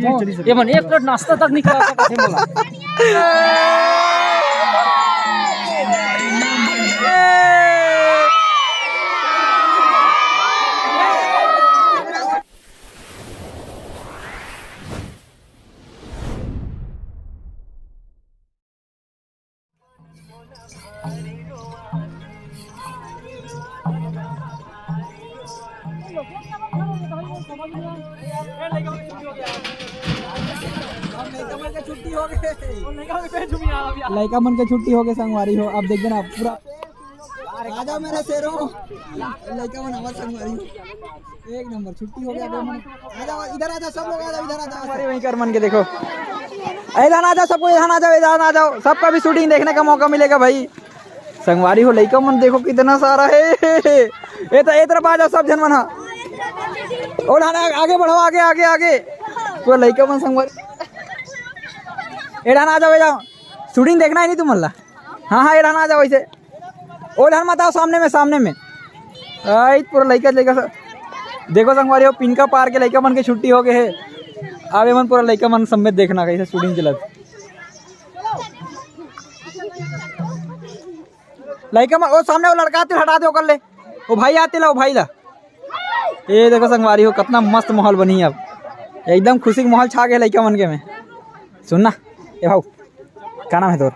हो ये मन एक प्लेट नाश्ता तक निकला कथे मोला। लड़का मन के छुट्टी हो गए संगवारी हो। अब देख ना पूरा आ जाओ मेरे शेरों, लड़का मन हमारे संगवारी हो। एक नंबर छुट्टी हो गया। आ जाओ इधर आ जाओ सब लोग, आ जाओ इधर आ जाओ। हमारे वहीं कर मन के देखो इधर आ जाओ सबको, इधर आ जाओ, इधर आ जाओ। सबका भी शूटिंग देखने का मौका मिलेगा भाई। संगवारी हो लड़का मन देखो कितना सारा है। ये तो एक तरफ आ जाओ सब जन मन। और आगे बढ़ो, आगे आगे आगे पूरा लड़का मन संगवारी। एडान आ जाओ, जाओ शूटिंग देखना है नहीं तुम अल्लाह। हाँ हाँ एडान आ जाओ वैसे। ओ ढान मत आओ सामने में, सामने में आई पूरा लड़का लड़का देखो संगवारी हो। पिनका पार के लड़का मन के छुट्टी हो गए है। आवे मन पूरा लड़का मन समेत देखना कैसे शूटिंग चलत। लड़का मन ओ सामने वो लड़का आते हटा दो कर ले। वो भाई आते ला, वो भाई ला। ये देखो संगवारी हो कितना मस्त माहौल बनी है। अब एकदम खुशी का माहौल छा गया लड़का मन के में। सुनना ए भाऊ क्या नाम है तोर?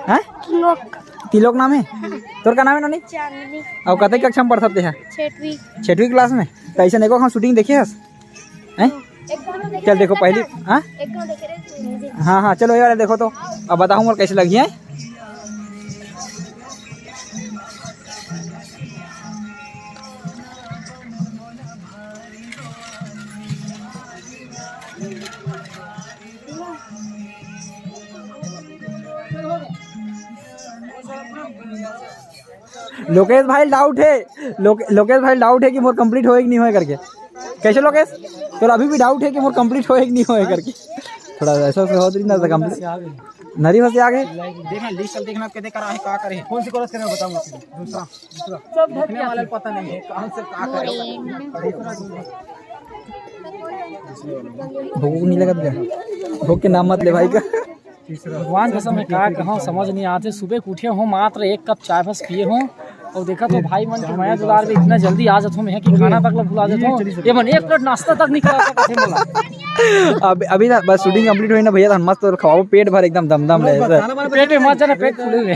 हैं तिलोक नाम है तोर? का नाम है नोनी? और कते कक्षा में पढ़ सकते हैं? 6वीं क्लास में। तो ऐसा देखो हम शूटिंग देखे हस हैं। चल देखो पहली। हाँ हाँ चलो यार देखो तो अब बताऊँ और कैसे लगी है। लोकेश भाई डाउट है, लोकेश भाई डाउट है कि मोर कंप्लीट होए कि नहीं होए करके। कैसे लोकेश तो अभी भी डाउट है कि मोर कंप्लीट होए कि नहीं होए करके। थोड़ा ऐसा से हो ना तो कंप्लीट नरी फंसे आगे। देखना लिस्ट देखना के करा है का करे कौन सी कोर्स करे बताऊंगा। दूसरा सब देखने वाले पता नहीं है कहां से का करे। भूख नहीं लगा क्या? भूख के नाम मत ले भाई का। भगवान कसम है का कहाँ समझ नहीं आते। सुबह उठे हो मात्र एक कप चाय बस पिए हो और देखा तो भाई मन की माया दुलार में इतना जल्दी आ जाता हूँ मैं कि खाना तक भुला जाता हूँ। ये मन एक प्लेट नाश्ता तक निकला कथे मोला। अभी ना बस शूटिंग कंप्लीट हुई ना भैया तो मस्त और खाओ पेट भर एकदम दमदम रहे। पेट में मत जाना पेट फूले हुए।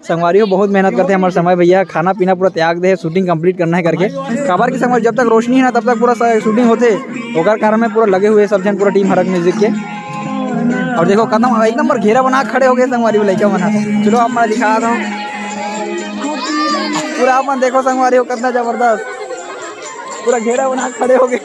संगवारी हो बहुत मेहनत करते हैं हमारे समय भैया। खाना पीना पूरा त्याग दे शूटिंग कंप्लीट करना है करके। खबर की संगवारी जब तक रोशनी है ना तब तक पूरा शूटिंग होते होकर कारण में पूरा लगे हुए सब जन पूरा टीम हरक म्यूजिक के। और देखो कदम एक नंबर घेरा बना खड़े हो गए संगवारी को लड़का बना। चलो आप मैं दिखा दो पूरा अपन देखो संगवारी हो कितना जबरदस्त पूरा घेरा बना खड़े हो गए।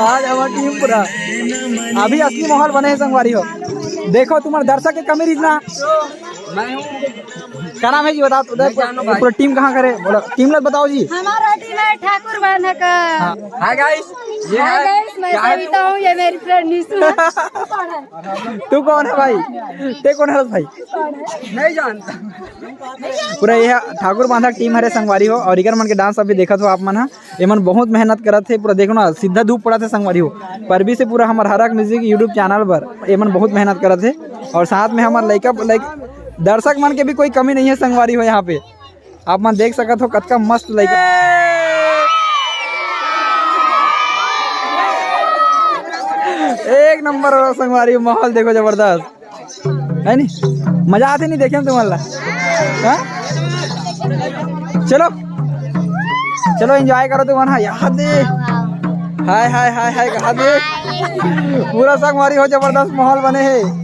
आज हमारी टीम पूरा अभी असली माहौल बने है संगवारी हो। देखो तुम्हारे दर्शक के कमी इतना। क्या नाम है जी बताओ पूरा टीम कहाँ करे बोलो टीम लोग बताओ जी। हमारा टीम है ठाकुर बांधा का। हाय गाइस मैं सविता हूँ, ये मेरी फ्रेंड निशु है। तू कौन है भाई? ते कौन है भाई? नहीं जानता। पूरा यह ठाकुर बांधा टीम हरे संगवारी हो। और इकर मन के डांस अभी देखा तो आप मन ये मन बहुत मेहनत करत थे। पूरा देखो ना सीधा धूप पड़ा थे संगवारी हो पर भी से पूरा हमारे हरक म्यूजिक यूट्यूब चैनल पर ये मन बहुत मेहनत करत थे। और साथ में हमारे लड़का दर्शक मन के भी कोई कमी नहीं है संगवारी हो। यहाँ पे आप मन देख सकत हो कतका मस्त लड़का। एक नंबर संगवारी माहौल देखो जबरदस्त है नी। मजा आते नहीं देखे तुम्हारा। चलो चलो एंजॉय करो तुम। याद दे हाय हाय हाय हाय कहा दे पूरा संगवारी हो जबरदस्त माहौल बने है।